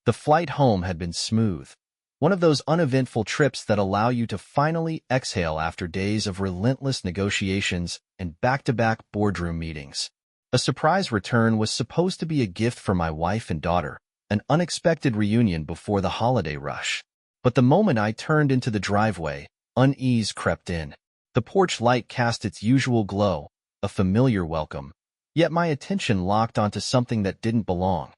The flight home had been smooth. One of those uneventful trips that allow you to finally exhale after days of relentless negotiations and back-to-back boardroom meetings. A surprise return was supposed to be a gift for my wife and daughter, an unexpected reunion before the holiday rush. But the moment I turned into the driveway, unease crept in. The porch light cast its usual glow, a familiar welcome. Yet my attention locked onto something that didn't belong.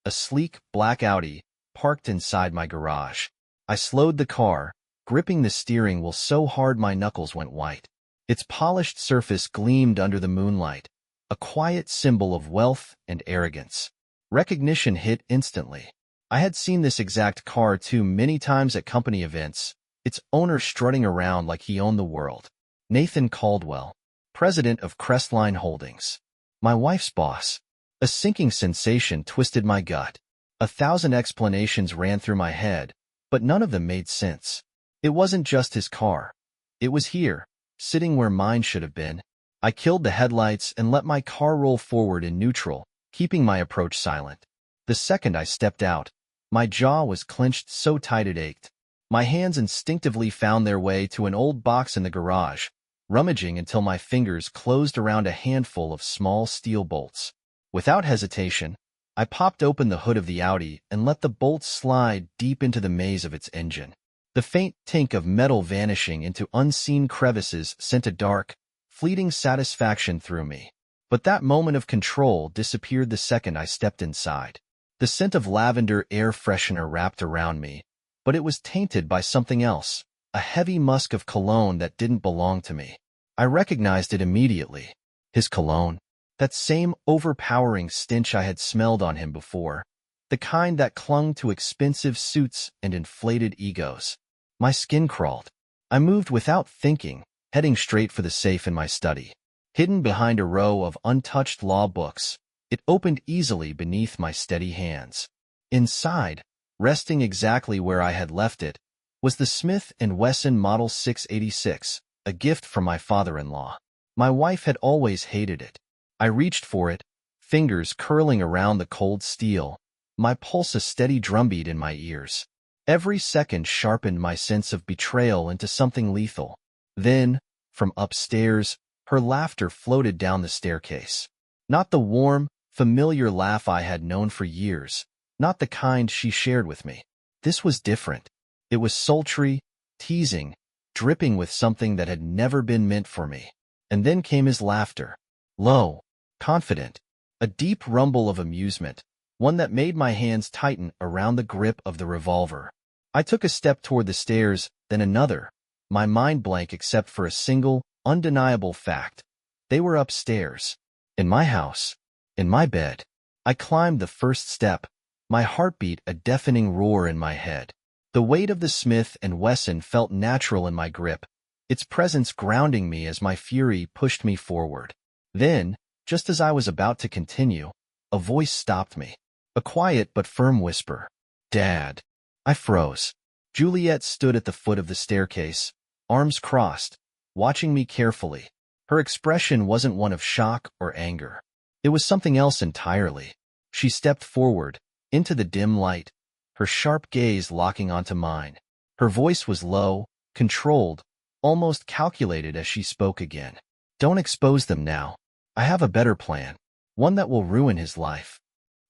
A sleek, black Audi, parked inside my garage. I slowed the car, gripping the steering wheel so hard my knuckles went white. Its polished surface gleamed under the moonlight, a quiet symbol of wealth and arrogance. Recognition hit instantly. I had seen this exact car too many times at company events, its owner strutting around like he owned the world. Nathan Caldwell, president of Crestline Holdings. My wife's boss. A sinking sensation twisted my gut. 1,000 explanations ran through my head, but none of them made sense. It wasn't just his car. It was here, sitting where mine should have been. I killed the headlights and let my car roll forward in neutral, keeping my approach silent. The second I stepped out, my jaw was clenched so tight it ached. My hands instinctively found their way to an old box in the garage, rummaging until my fingers closed around a handful of small steel bolts. Without hesitation, I popped open the hood of the Audi and let the bolts slide deep into the maze of its engine. The faint tink of metal vanishing into unseen crevices sent a dark, fleeting satisfaction through me. But that moment of control disappeared the second I stepped inside. The scent of lavender air freshener wrapped around me, but it was tainted by something else, a heavy musk of cologne that didn't belong to me. I recognized it immediately. His cologne. That same overpowering stench I had smelled on him before. The kind that clung to expensive suits and inflated egos. My skin crawled. I moved without thinking, heading straight for the safe in my study. Hidden behind a row of untouched law books, it opened easily beneath my steady hands. Inside, resting exactly where I had left it, was the Smith & Wesson Model 686, a gift from my father-in-law. My wife had always hated it. I reached for it, fingers curling around the cold steel, my pulse a steady drumbeat in my ears. Every second sharpened my sense of betrayal into something lethal. Then, from upstairs, her laughter floated down the staircase. Not the warm, familiar laugh I had known for years, not the kind she shared with me. This was different. It was sultry, teasing, dripping with something that had never been meant for me. And then came his laughter. Low, confident, a deep rumble of amusement, one that made my hands tighten around the grip of the revolver. I took a step toward the stairs, then another, my mind blank except for a single, undeniable fact. They were upstairs. In my house. In my bed. I climbed the first step, my heartbeat a deafening roar in my head. The weight of the Smith & Wesson felt natural in my grip, its presence grounding me as my fury pushed me forward. Then, just as I was about to continue, a voice stopped me. A quiet but firm whisper. Dad. I froze. Juliet stood at the foot of the staircase, arms crossed, watching me carefully. Her expression wasn't one of shock or anger. It was something else entirely. She stepped forward, into the dim light, her sharp gaze locking onto mine. Her voice was low, controlled, almost calculated as she spoke again. Don't expose them now. I have a better plan, one that will ruin his life.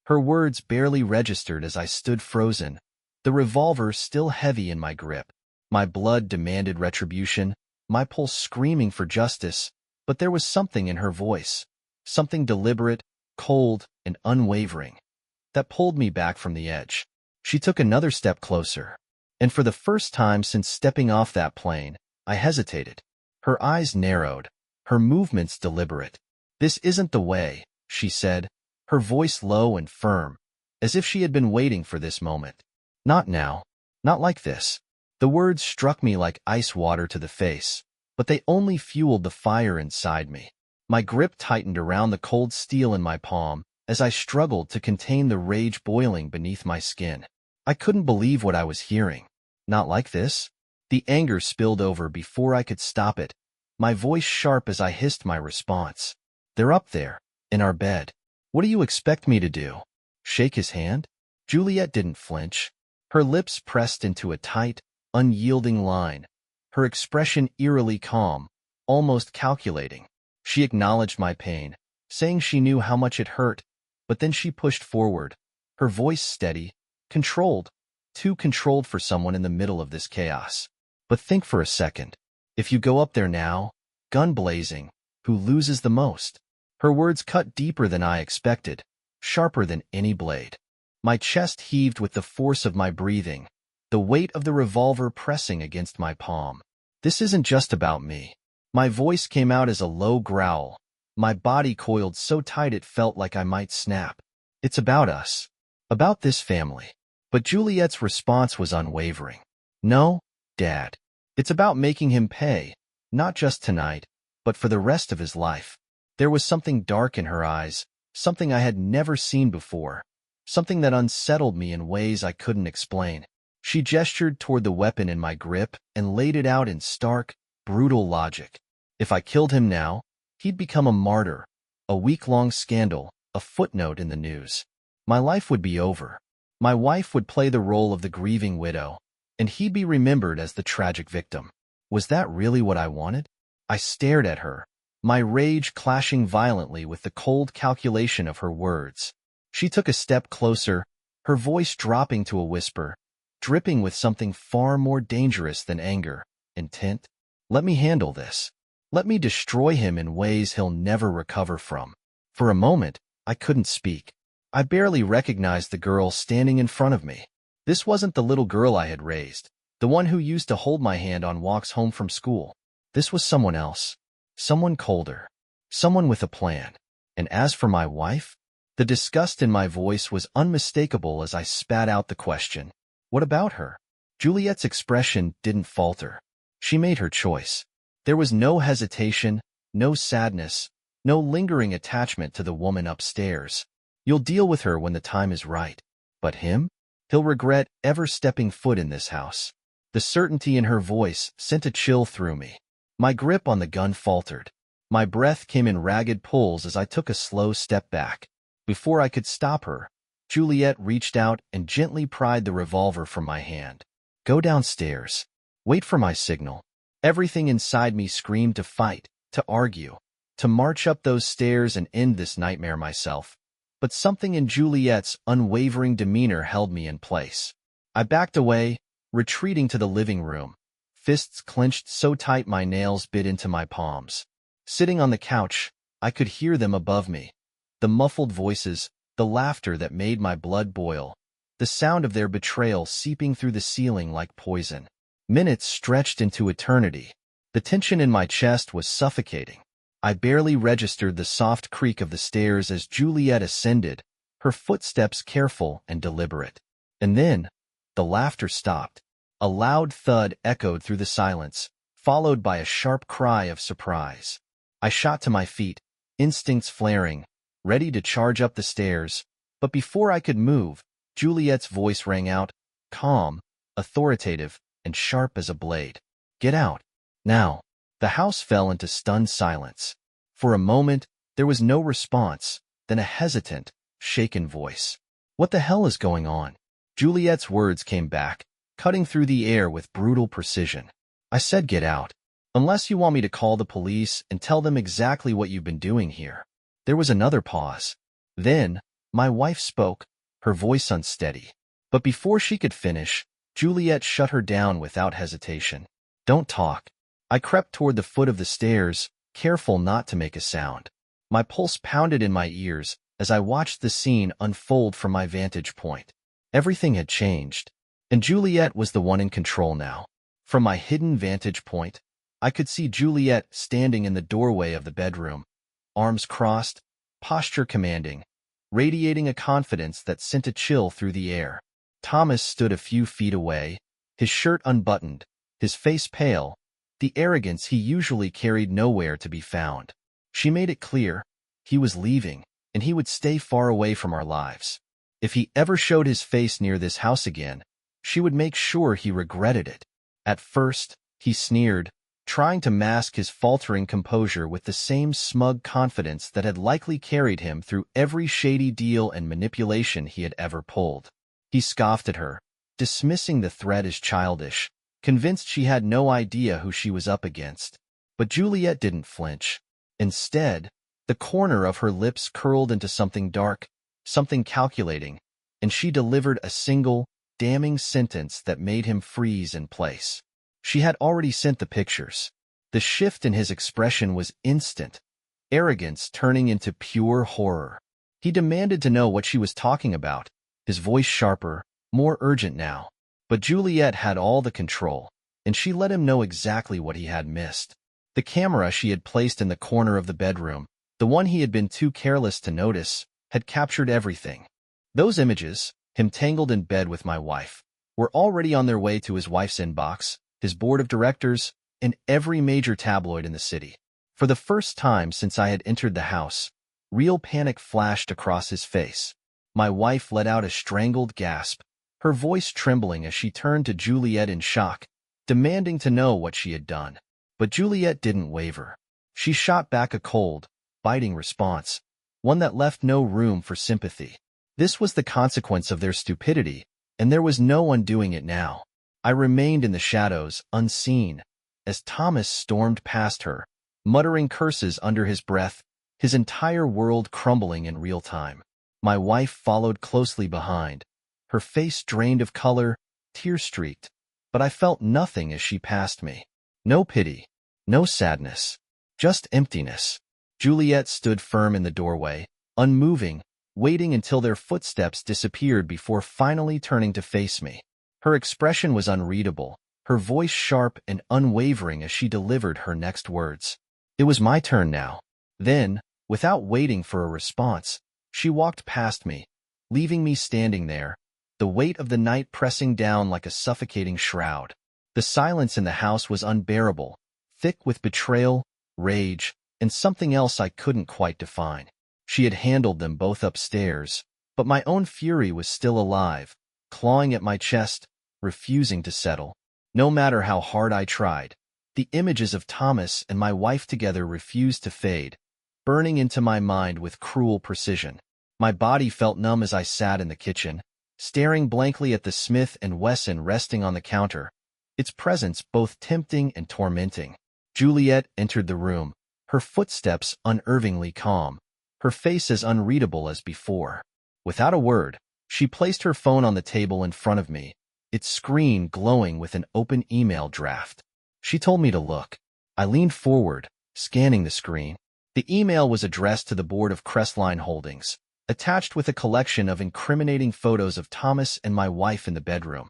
Her words barely registered as I stood frozen, the revolver still heavy in my grip. My blood demanded retribution, my pulse screaming for justice, but there was something in her voice, something deliberate, cold, and unwavering, that pulled me back from the edge. She took another step closer, and for the first time since stepping off that plane, I hesitated. Her eyes narrowed, her movements deliberate. This isn't the way, she said, her voice low and firm, as if she had been waiting for this moment. Not now. Not like this. The words struck me like ice water to the face, but they only fueled the fire inside me. My grip tightened around the cold steel in my palm as I struggled to contain the rage boiling beneath my skin. I couldn't believe what I was hearing. Not like this? The anger spilled over before I could stop it, my voice sharp as I hissed my response. They're up there, in our bed. What do you expect me to do? Shake his hand? Juliet didn't flinch. Her lips pressed into a tight, unyielding line, her expression eerily calm, almost calculating. She acknowledged my pain, saying she knew how much it hurt, but then she pushed forward, her voice steady, controlled, too controlled for someone in the middle of this chaos. But think for a second. If you go up there now, gun blazing, who loses the most? Her words cut deeper than I expected, sharper than any blade. My chest heaved with the force of my breathing, the weight of the revolver pressing against my palm. This isn't just about me. My voice came out as a low growl, my body coiled so tight it felt like I might snap. It's about us. About this family. But Juliet's response was unwavering. No, Dad. It's about making him pay, not just tonight, but for the rest of his life. There was something dark in her eyes, something I had never seen before, something that unsettled me in ways I couldn't explain. She gestured toward the weapon in my grip and laid it out in stark, brutal logic. If I killed him now, he'd become a martyr, a week-long scandal, a footnote in the news. My life would be over. My wife would play the role of the grieving widow, and he'd be remembered as the tragic victim. Was that really what I wanted? I stared at her, my rage clashing violently with the cold calculation of her words. She took a step closer, her voice dropping to a whisper, dripping with something far more dangerous than anger, intent. Let me handle this. Let me destroy him in ways he'll never recover from. For a moment, I couldn't speak. I barely recognized the girl standing in front of me. This wasn't the little girl I had raised, the one who used to hold my hand on walks home from school. This was someone else, someone colder, someone with a plan. And as for my wife, the disgust in my voice was unmistakable as I spat out the question. What about her? Juliet's expression didn't falter. She made her choice. There was no hesitation, no sadness, no lingering attachment to the woman upstairs. You'll deal with her when the time is right. But him? He'll regret ever stepping foot in this house. The certainty in her voice sent a chill through me. My grip on the gun faltered. My breath came in ragged pulls as I took a slow step back. Before I could stop her, Juliet reached out and gently pried the revolver from my hand. Go downstairs. Wait for my signal. Everything inside me screamed to fight, to argue, to march up those stairs and end this nightmare myself. But something in Juliet's unwavering demeanor held me in place. I backed away, retreating to the living room, fists clenched so tight my nails bit into my palms. Sitting on the couch, I could hear them above me. The muffled voices, the laughter that made my blood boil, the sound of their betrayal seeping through the ceiling like poison. Minutes stretched into eternity. The tension in my chest was suffocating. I barely registered the soft creak of the stairs as Juliet ascended, her footsteps careful and deliberate. And then, the laughter stopped. A loud thud echoed through the silence, followed by a sharp cry of surprise. I shot to my feet, instincts flaring, ready to charge up the stairs, but before I could move, Juliet's voice rang out, calm, authoritative, and sharp as a blade. Get out. Now. The house fell into stunned silence. For a moment, there was no response, then a hesitant, shaken voice. What the hell is going on? Juliet's words came back, cutting through the air with brutal precision. I said get out. Unless you want me to call the police and tell them exactly what you've been doing here. There was another pause. Then, my wife spoke, her voice unsteady. But before she could finish, Juliet shut her down without hesitation. Don't talk. I crept toward the foot of the stairs, careful not to make a sound. My pulse pounded in my ears as I watched the scene unfold from my vantage point. Everything had changed, and Juliet was the one in control now. From my hidden vantage point, I could see Juliet standing in the doorway of the bedroom, arms crossed, posture commanding, radiating a confidence that sent a chill through the air. Thomas stood a few feet away, his shirt unbuttoned, his face pale, the arrogance he usually carried nowhere to be found. She made it clear, he was leaving, and he would stay far away from our lives. If he ever showed his face near this house again, she would make sure he regretted it. At first, he sneered, trying to mask his faltering composure with the same smug confidence that had likely carried him through every shady deal and manipulation he had ever pulled. He scoffed at her, dismissing the threat as childish, convinced she had no idea who she was up against. But Juliet didn't flinch. Instead, the corner of her lips curled into something dark, something calculating, and she delivered a single, damning sentence that made him freeze in place. She had already sent the pictures. The shift in his expression was instant, arrogance turning into pure horror. He demanded to know what she was talking about, his voice sharper, more urgent now. But Juliet had all the control, and she let him know exactly what he had missed. The camera she had placed in the corner of the bedroom, the one he had been too careless to notice, had captured everything. Those images, him tangled in bed with my wife, were already on their way to his wife's inbox, his board of directors, and every major tabloid in the city. For the first time since I had entered the house, real panic flashed across his face. My wife let out a strangled gasp, her voice trembling as she turned to Juliet in shock, demanding to know what she had done. But Juliet didn't waver. She shot back a cold, biting response, one that left no room for sympathy. This was the consequence of their stupidity, and there was no undoing it now. I remained in the shadows, unseen, as Thomas stormed past her, muttering curses under his breath, his entire world crumbling in real time. My wife followed closely behind, her face drained of color, tear-streaked, but I felt nothing as she passed me. No pity, no sadness, just emptiness. Juliet stood firm in the doorway, unmoving, waiting until their footsteps disappeared before finally turning to face me. Her expression was unreadable, her voice sharp and unwavering as she delivered her next words. It was my turn now. Then, without waiting for a response, she walked past me, leaving me standing there, the weight of the night pressing down like a suffocating shroud. The silence in the house was unbearable, thick with betrayal, rage, and something else I couldn't quite define. She had handled them both upstairs, but my own fury was still alive, clawing at my chest, refusing to settle. No matter how hard I tried, the images of Thomas and my wife together refused to fade, burning into my mind with cruel precision. My body felt numb as I sat in the kitchen, staring blankly at the Smith & Wesson resting on the counter, its presence both tempting and tormenting. Juliet entered the room, her footsteps unnervingly calm, her face as unreadable as before. Without a word, she placed her phone on the table in front of me, its screen glowing with an open email draft. She told me to look. I leaned forward, scanning the screen. The email was addressed to the board of Crestline Holdings, attached with a collection of incriminating photos of Thomas and my wife in the bedroom.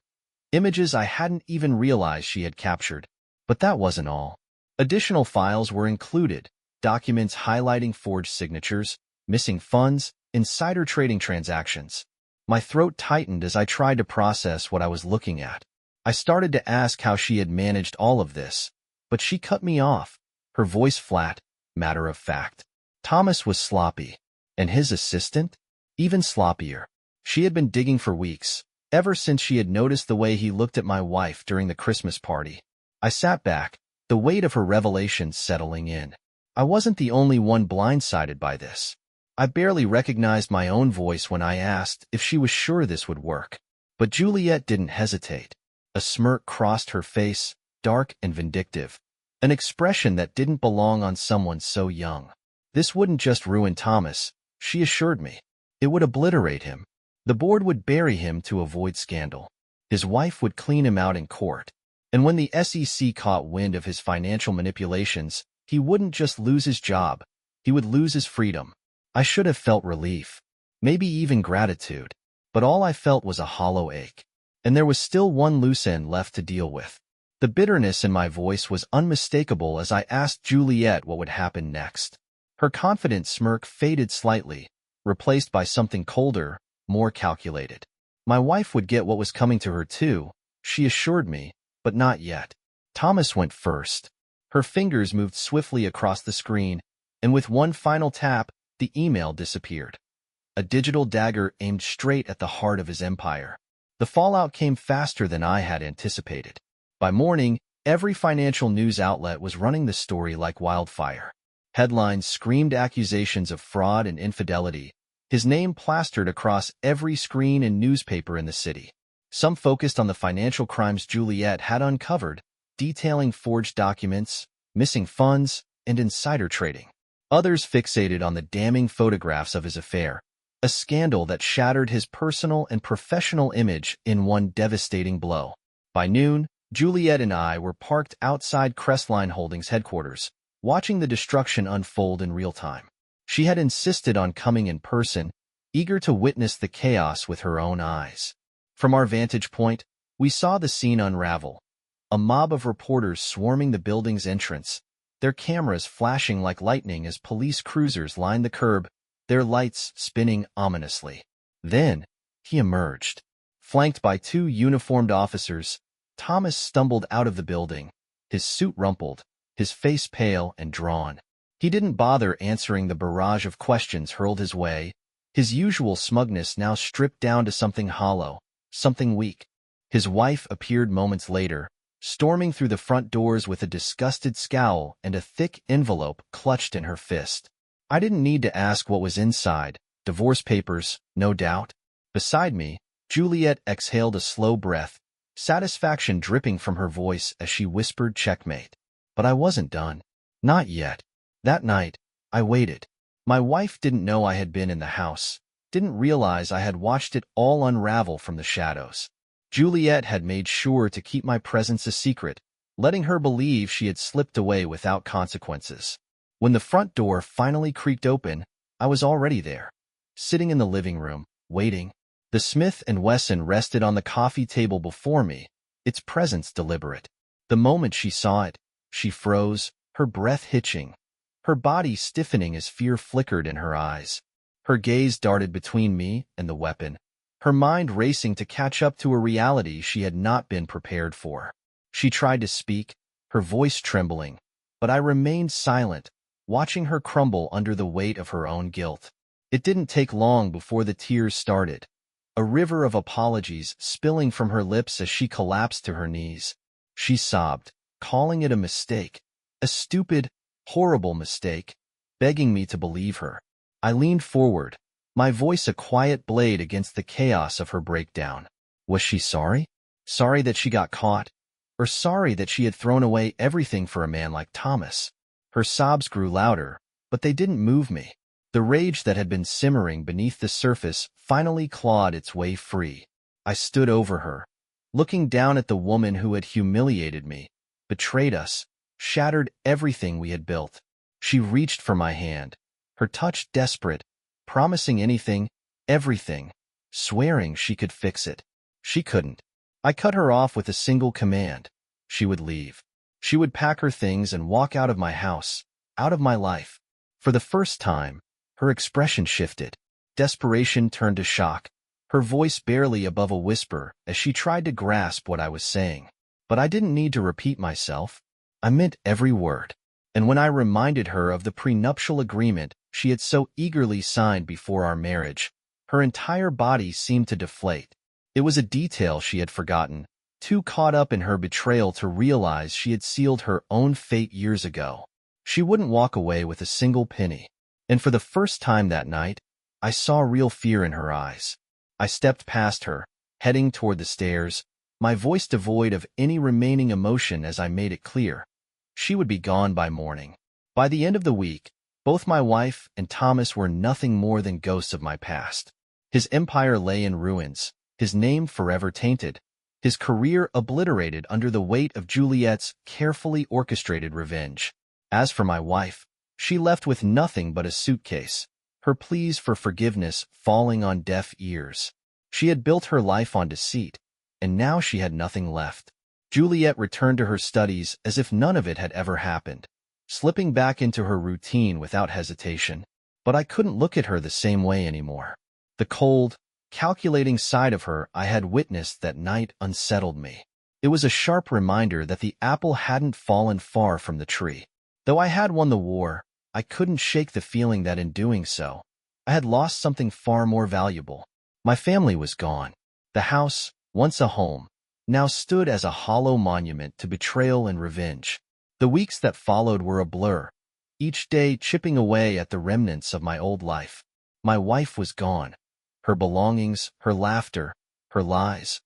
Images I hadn't even realized she had captured. But that wasn't all. Additional files were included, documents highlighting forged signatures, missing funds, insider trading transactions. My throat tightened as I tried to process what I was looking at. I started to ask how she had managed all of this, but she cut me off, her voice flat, matter of fact. Thomas was sloppy, and his assistant? Even sloppier. She had been digging for weeks, ever since she had noticed the way he looked at my wife during the Christmas party. I sat back, the weight of her revelations settling in. I wasn't the only one blindsided by this. I barely recognized my own voice when I asked if she was sure this would work. But Juliet didn't hesitate. A smirk crossed her face, dark and vindictive, an expression that didn't belong on someone so young. This wouldn't just ruin Thomas, she assured me. It would obliterate him. The board would bury him to avoid scandal. His wife would clean him out in court. And when the SEC caught wind of his financial manipulations, he wouldn't just lose his job, he would lose his freedom. I should have felt relief, maybe even gratitude, but all I felt was a hollow ache. And there was still one loose end left to deal with. The bitterness in my voice was unmistakable as I asked Juliet what would happen next. Her confident smirk faded slightly, replaced by something colder, more calculated. My wife would get what was coming to her too, she assured me, but not yet. Thomas went first. Her fingers moved swiftly across the screen, and with one final tap, the email disappeared. A digital dagger aimed straight at the heart of his empire. The fallout came faster than I had anticipated. By morning, every financial news outlet was running the story like wildfire. Headlines screamed accusations of fraud and infidelity, his name plastered across every screen and newspaper in the city. Some focused on the financial crimes Juliet had uncovered, detailing forged documents, missing funds, and insider trading. Others fixated on the damning photographs of his affair, a scandal that shattered his personal and professional image in one devastating blow. By noon, Juliet and I were parked outside Crestline Holdings headquarters, watching the destruction unfold in real time. She had insisted on coming in person, eager to witness the chaos with her own eyes. From our vantage point, we saw the scene unravel. A mob of reporters swarming the building's entrance, their cameras flashing like lightning as police cruisers lined the curb, their lights spinning ominously. Then, he emerged. Flanked by two uniformed officers, Thomas stumbled out of the building, his suit rumpled, his face pale and drawn. He didn't bother answering the barrage of questions hurled his way, his usual smugness now stripped down to something hollow, something weak. His wife appeared moments later, storming through the front doors with a disgusted scowl and a thick envelope clutched in her fist. I didn't need to ask what was inside. Divorce papers, no doubt. Beside me, Juliet exhaled a slow breath, satisfaction dripping from her voice as she whispered checkmate. But I wasn't done. Not yet. That night, I waited. My wife didn't know I had been in the house, didn't realize I had watched it all unravel from the shadows. Juliet had made sure to keep my presence a secret, letting her believe she had slipped away without consequences. When the front door finally creaked open, I was already there, sitting in the living room, waiting. The Smith & Wesson rested on the coffee table before me, its presence deliberate. The moment she saw it, she froze, her breath hitching, her body stiffening as fear flickered in her eyes. Her gaze darted between me and the weapon, her mind racing to catch up to a reality she had not been prepared for. She tried to speak, her voice trembling, but I remained silent, watching her crumble under the weight of her own guilt. It didn't take long before the tears started, a river of apologies spilling from her lips as she collapsed to her knees. She sobbed, calling it a mistake, a stupid, horrible mistake, begging me to believe her. I leaned forward, my voice a quiet blade against the chaos of her breakdown. Was she sorry? Sorry that she got caught? Or sorry that she had thrown away everything for a man like Thomas? Her sobs grew louder, but they didn't move me. The rage that had been simmering beneath the surface finally clawed its way free. I stood over her, looking down at the woman who had humiliated me, betrayed us, shattered everything we had built. She reached for my hand, her touch desperate, promising anything, everything, swearing she could fix it. She couldn't. I cut her off with a single command. She would leave. She would pack her things and walk out of my house, out of my life. For the first time, her expression shifted. Desperation turned to shock, her voice barely above a whisper as she tried to grasp what I was saying. But I didn't need to repeat myself. I meant every word. And when I reminded her of the prenuptial agreement she had so eagerly signed before our marriage, her entire body seemed to deflate. It was a detail she had forgotten, too caught up in her betrayal to realize she had sealed her own fate years ago. She wouldn't walk away with a single penny. And for the first time that night, I saw real fear in her eyes. I stepped past her, heading toward the stairs, my voice devoid of any remaining emotion as I made it clear. She would be gone by morning. By the end of the week, both my wife and Thomas were nothing more than ghosts of my past. His empire lay in ruins, his name forever tainted, his career obliterated under the weight of Juliet's carefully orchestrated revenge. As for my wife, she left with nothing but a suitcase, her pleas for forgiveness falling on deaf ears. She had built her life on deceit, and now she had nothing left. Juliet returned to her studies as if none of it had ever happened, slipping back into her routine without hesitation. But I couldn't look at her the same way anymore. The cold, calculating side of her I had witnessed that night unsettled me. It was a sharp reminder that the apple hadn't fallen far from the tree. Though I had won the war, I couldn't shake the feeling that in doing so, I had lost something far more valuable. My family was gone. The house, once a home, now stood as a hollow monument to betrayal and revenge. The weeks that followed were a blur, each day chipping away at the remnants of my old life. My wife was gone. Her belongings, her laughter, her lies,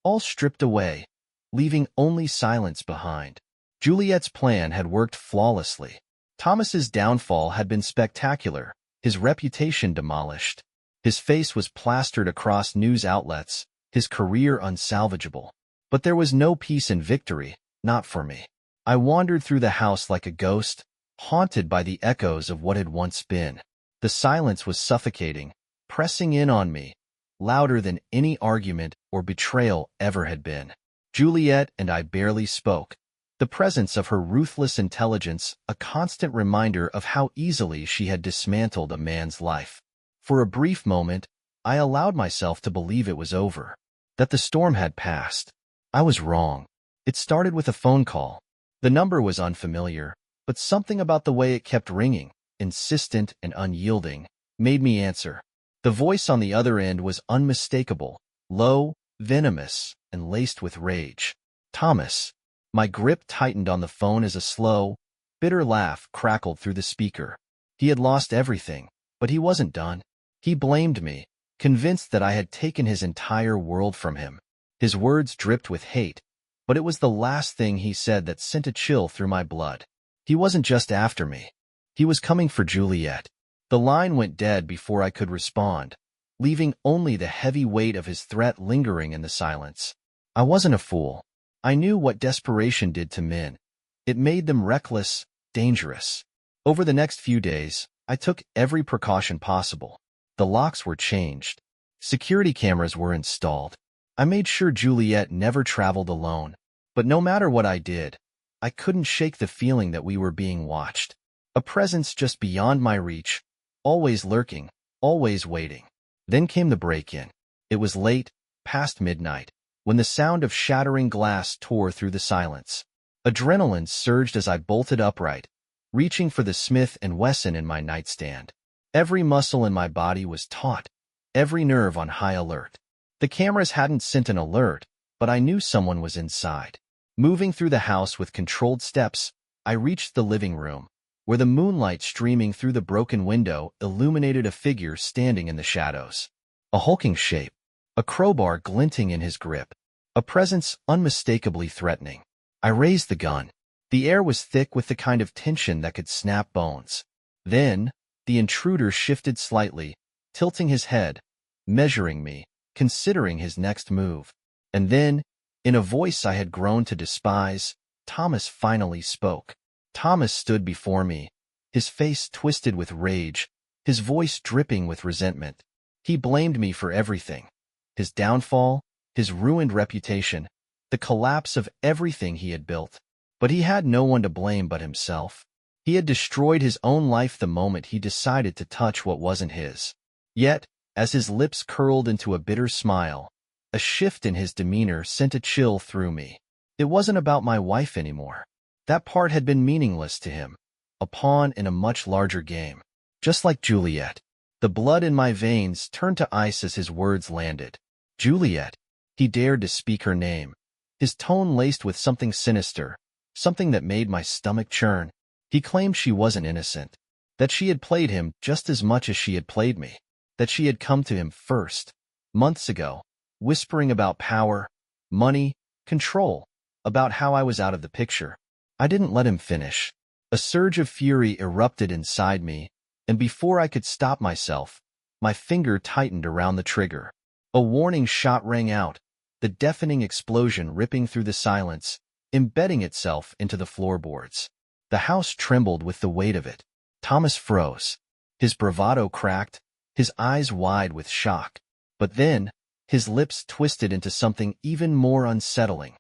all stripped away, leaving only silence behind. Juliet's plan had worked flawlessly. Thomas's downfall had been spectacular, his reputation demolished. His face was plastered across news outlets, his career unsalvageable. But there was no peace in victory, not for me. I wandered through the house like a ghost, haunted by the echoes of what had once been. The silence was suffocating, pressing in on me, louder than any argument or betrayal ever had been. Juliet and I barely spoke, the presence of her ruthless intelligence a constant reminder of how easily she had dismantled a man's life. For a brief moment, I allowed myself to believe it was over, that the storm had passed. I was wrong. It started with a phone call. The number was unfamiliar, but something about the way it kept ringing, insistent and unyielding, made me answer. The voice on the other end was unmistakable, low, venomous, and laced with rage. Thomas. My grip tightened on the phone as a slow, bitter laugh crackled through the speaker. He had lost everything, but he wasn't done. He blamed me, convinced that I had taken his entire world from him. His words dripped with hate, but it was the last thing he said that sent a chill through my blood. He wasn't just after me. He was coming for Juliet. The line went dead before I could respond, leaving only the heavy weight of his threat lingering in the silence. I wasn't a fool. I knew what desperation did to men. It made them reckless, dangerous. Over the next few days, I took every precaution possible. The locks were changed. Security cameras were installed. I made sure Juliet never traveled alone. But no matter what I did, I couldn't shake the feeling that we were being watched. A presence just beyond my reach, always lurking, always waiting. Then came the break-in. It was late, past midnight, when the sound of shattering glass tore through the silence. Adrenaline surged as I bolted upright, reaching for the Smith & Wesson in my nightstand. Every muscle in my body was taut, every nerve on high alert. The cameras hadn't sent an alert, but I knew someone was inside. Moving through the house with controlled steps, I reached the living room, where the moonlight streaming through the broken window illuminated a figure standing in the shadows. A hulking shape, a crowbar glinting in his grip, a presence unmistakably threatening. I raised the gun. The air was thick with the kind of tension that could snap bones. Then, the intruder shifted slightly, tilting his head, measuring me, considering his next move. And then, in a voice I had grown to despise, Thomas finally spoke. Thomas stood before me, his face twisted with rage, his voice dripping with resentment. He blamed me for everything. His downfall, his ruined reputation, the collapse of everything he had built. But he had no one to blame but himself. He had destroyed his own life the moment he decided to touch what wasn't his. Yet, as his lips curled into a bitter smile, a shift in his demeanor sent a chill through me. It wasn't about my wife anymore. That part had been meaningless to him, a pawn in a much larger game. Just like Juliet. The blood in my veins turned to ice as his words landed. Juliet. He dared to speak her name, his tone laced with something sinister, something that made my stomach churn. He claimed she wasn't innocent, that she had played him just as much as she had played me, that she had come to him first, months ago, whispering about power, money, control, about how I was out of the picture. I didn't let him finish. A surge of fury erupted inside me, and before I could stop myself, my finger tightened around the trigger. A warning shot rang out, the deafening explosion ripping through the silence, embedding itself into the floorboards. The house trembled with the weight of it. Thomas froze. His bravado cracked, his eyes wide with shock. But then, his lips twisted into something even more unsettling.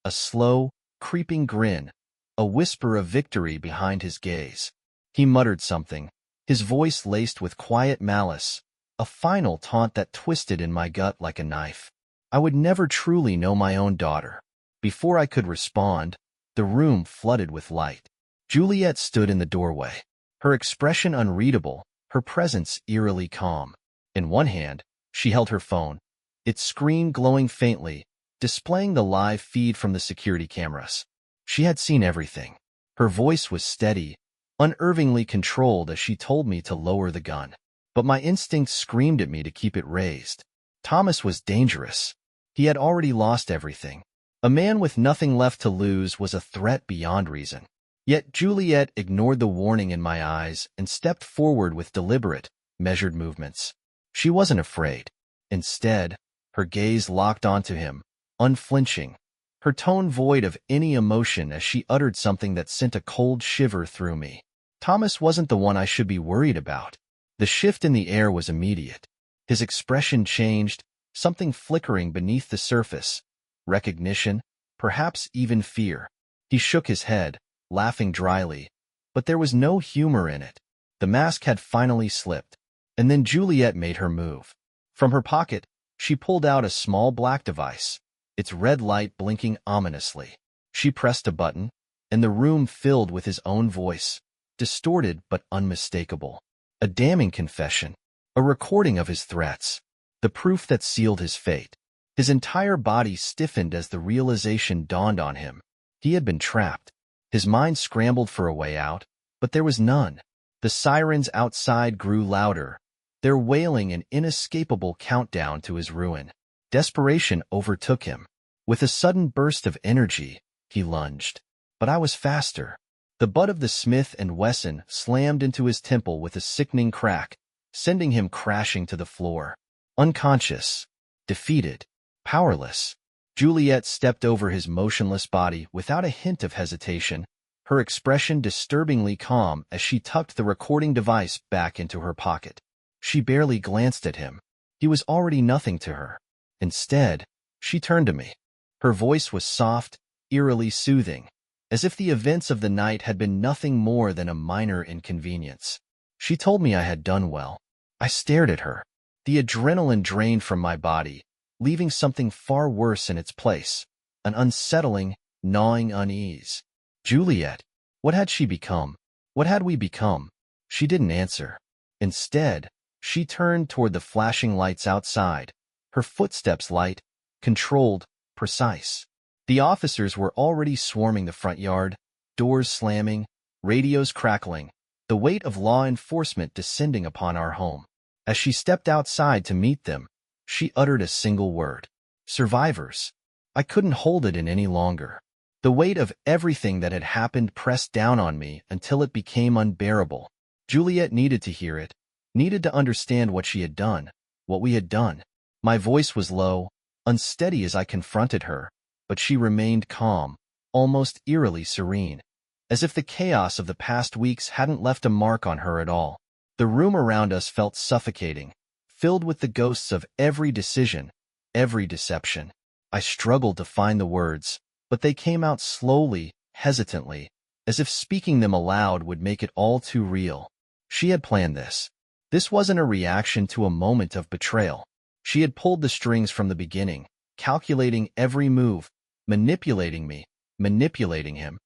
A slow, creeping grin, a whisper of victory behind his gaze. He muttered something, his voice laced with quiet malice, a final taunt that twisted in my gut like a knife. I would never truly know my own daughter. Before I could respond, the room flooded with light. Juliet stood in the doorway, her expression unreadable, her presence eerily calm. In one hand, she held her phone, its screen glowing faintly, displaying the live feed from the security cameras. She had seen everything. Her voice was steady, unnervingly controlled as she told me to lower the gun. but my instincts screamed at me to keep it raised. Thomas was dangerous. He had already lost everything. A man with nothing left to lose was a threat beyond reason. Yet Juliet ignored the warning in my eyes and stepped forward with deliberate, measured movements. She wasn't afraid. Instead, her gaze locked onto him, unflinching, her tone void of any emotion as she uttered something that sent a cold shiver through me. Thomas wasn't the one I should be worried about. The shift in the air was immediate. His expression changed, something flickering beneath the surface. Recognition, perhaps even fear. He shook his head, laughing dryly, but there was no humor in it. The mask had finally slipped, and then Juliet made her move. From her pocket, she pulled out a small black device, its red light blinking ominously. She pressed a button, and the room filled with his own voice, distorted but unmistakable. A damning confession, a recording of his threats, the proof that sealed his fate. His entire body stiffened as the realization dawned on him. He had been trapped. His mind scrambled for a way out, but there was none. The sirens outside grew louder, their wailing an inescapable countdown to his ruin. Desperation overtook him. With a sudden burst of energy, he lunged. But I was faster. The butt of the Smith & Wesson slammed into his temple with a sickening crack, sending him crashing to the floor. Unconscious, defeated, powerless, Juliet stepped over his motionless body without a hint of hesitation, her expression disturbingly calm as she tucked the recording device back into her pocket. She barely glanced at him. He was already nothing to her. Instead, she turned to me. Her voice was soft, eerily soothing, as if the events of the night had been nothing more than a minor inconvenience. She told me I had done well. I stared at her. The adrenaline drained from my body, leaving something far worse in its place, an unsettling, gnawing unease. Juliet, what had she become? What had we become? She didn't answer. Instead, she turned toward the flashing lights outside, her footsteps light, controlled, precise. The officers were already swarming the front yard, doors slamming, radios crackling, the weight of law enforcement descending upon our home. As she stepped outside to meet them, she uttered a single word. Survivors. I couldn't hold it in any longer. The weight of everything that had happened pressed down on me until it became unbearable. Juliet needed to hear it, needed to understand what she had done, what we had done. My voice was low, unsteady as I confronted her, but she remained calm, almost eerily serene, as if the chaos of the past weeks hadn't left a mark on her at all. The room around us felt suffocating, filled with the ghosts of every decision, every deception. I struggled to find the words, but they came out slowly, hesitantly, as if speaking them aloud would make it all too real. She had planned this. This wasn't a reaction to a moment of betrayal. She had pulled the strings from the beginning, calculating every move, manipulating me, manipulating him,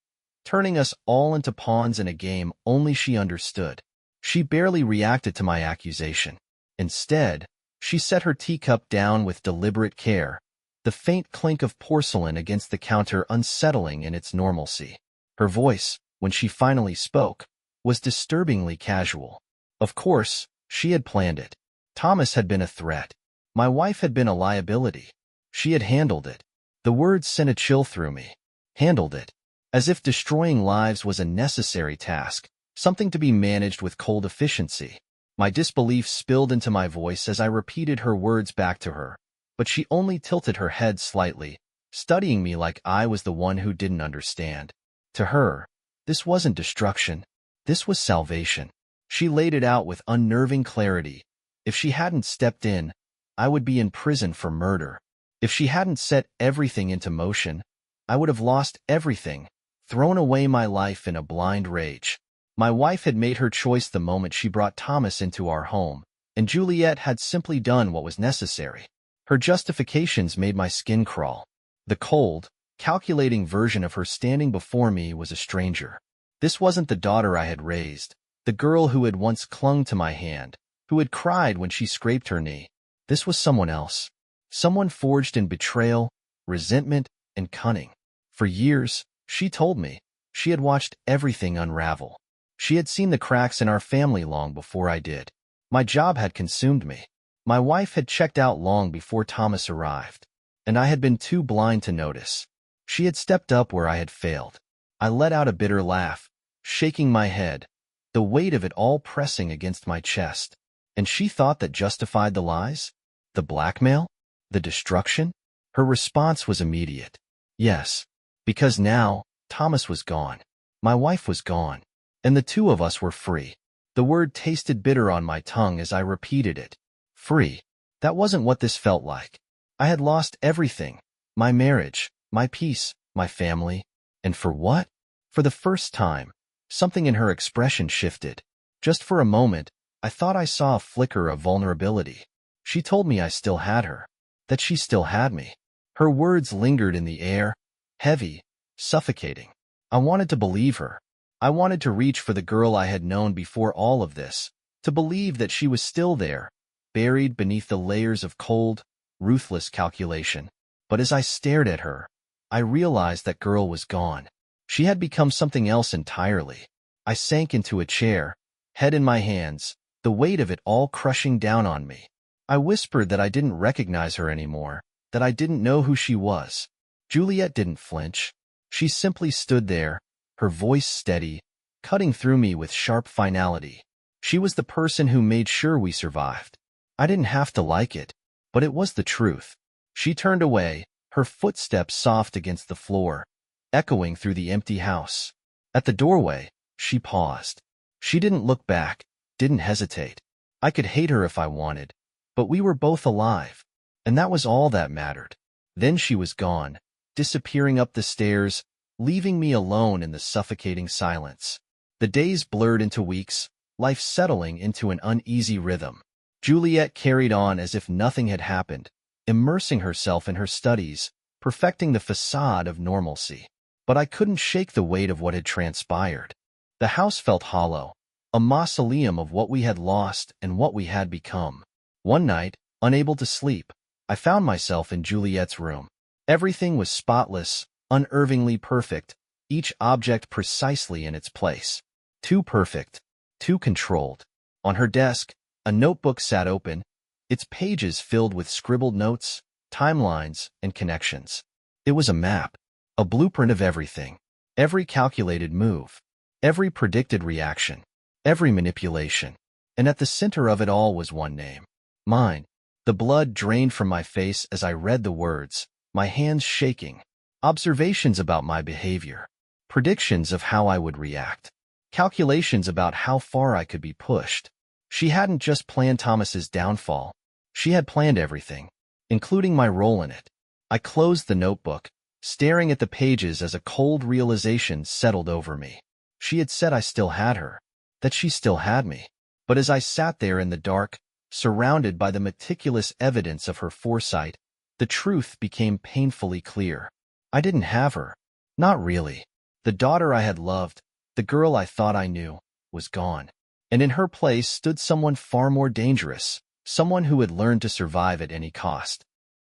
turning us all into pawns in a game only she understood. She barely reacted to my accusation. Instead, she set her teacup down with deliberate care, the faint clink of porcelain against the counter unsettling in its normalcy. Her voice, when she finally spoke, was disturbingly casual. Of course, she had planned it. Thomas had been a threat. My wife had been a liability. She had handled it. The words sent a chill through me. Handled it. As if destroying lives was a necessary task, something to be managed with cold efficiency. My disbelief spilled into my voice as I repeated her words back to her, but she only tilted her head slightly, studying me like I was the one who didn't understand. To her, this wasn't destruction. This was salvation. She laid it out with unnerving clarity. If she hadn't stepped in, I would be in prison for murder. If she hadn't set everything into motion, I would have lost everything, thrown away my life in a blind rage. My wife had made her choice the moment she brought Thomas into our home, and Juliet had simply done what was necessary. Her justifications made my skin crawl. The cold, calculating version of her standing before me was a stranger. This wasn't the daughter I had raised, the girl who had once clung to my hand, who had cried when she scraped her knee. This was someone else, someone forged in betrayal, resentment, and cunning. For years, she told me, she had watched everything unravel. She had seen the cracks in our family long before I did. My job had consumed me. My wife had checked out long before Thomas arrived, and I had been too blind to notice. She had stepped up where I had failed. I let out a bitter laugh, shaking my head, the weight of it all pressing against my chest. And she thought that justified the lies? The blackmail? The destruction? Her response was immediate. Yes, because now, Thomas was gone. My wife was gone. And the two of us were free. The word tasted bitter on my tongue as I repeated it. Free. That wasn't what this felt like. I had lost everything. My marriage, my peace, my family. And for what? For the first time, something in her expression shifted. Just for a moment, I thought I saw a flicker of vulnerability. She told me I still had her, that she still had me. Her words lingered in the air, heavy, suffocating. I wanted to believe her. I wanted to reach for the girl I had known before all of this, to believe that she was still there, buried beneath the layers of cold, ruthless calculation. But as I stared at her, I realized that girl was gone. She had become something else entirely. I sank into a chair, head in my hands, the weight of it all crushing down on me. I whispered that I didn't recognize her anymore, that I didn't know who she was. Juliet didn't flinch. She simply stood there, her voice steady, cutting through me with sharp finality. She was the person who made sure we survived. I didn't have to like it, but it was the truth. She turned away, her footsteps soft against the floor, echoing through the empty house. At the doorway, she paused. She didn't look back, didn't hesitate. I could hate her if I wanted, but we were both alive, and that was all that mattered. Then she was gone, disappearing up the stairs, leaving me alone in the suffocating silence. The days blurred into weeks, life settling into an uneasy rhythm. Juliet carried on as if nothing had happened, immersing herself in her studies, perfecting the facade of normalcy. But I couldn't shake the weight of what had transpired. The house felt hollow, a mausoleum of what we had lost and what we had become. One night, unable to sleep, I found myself in Juliet's room. Everything was spotless, unervingly perfect, each object precisely in its place. Too perfect, too controlled. On her desk, a notebook sat open, its pages filled with scribbled notes, timelines, and connections. It was a map, a blueprint of everything, every calculated move, every predicted reaction, every manipulation. And at the center of it all was one name. Mine. The blood drained from my face as I read the words, my hands shaking. Observations about my behavior. Predictions of how I would react. Calculations about how far I could be pushed. She hadn't just planned Thomas's downfall. She had planned everything, including my role in it. I closed the notebook, staring at the pages as a cold realization settled over me. She had said I still had her, that she still had me. But as I sat there in the dark, surrounded by the meticulous evidence of her foresight, the truth became painfully clear. I didn't have her. Not really. The daughter I had loved, the girl I thought I knew, was gone. And in her place stood someone far more dangerous, someone who had learned to survive at any cost.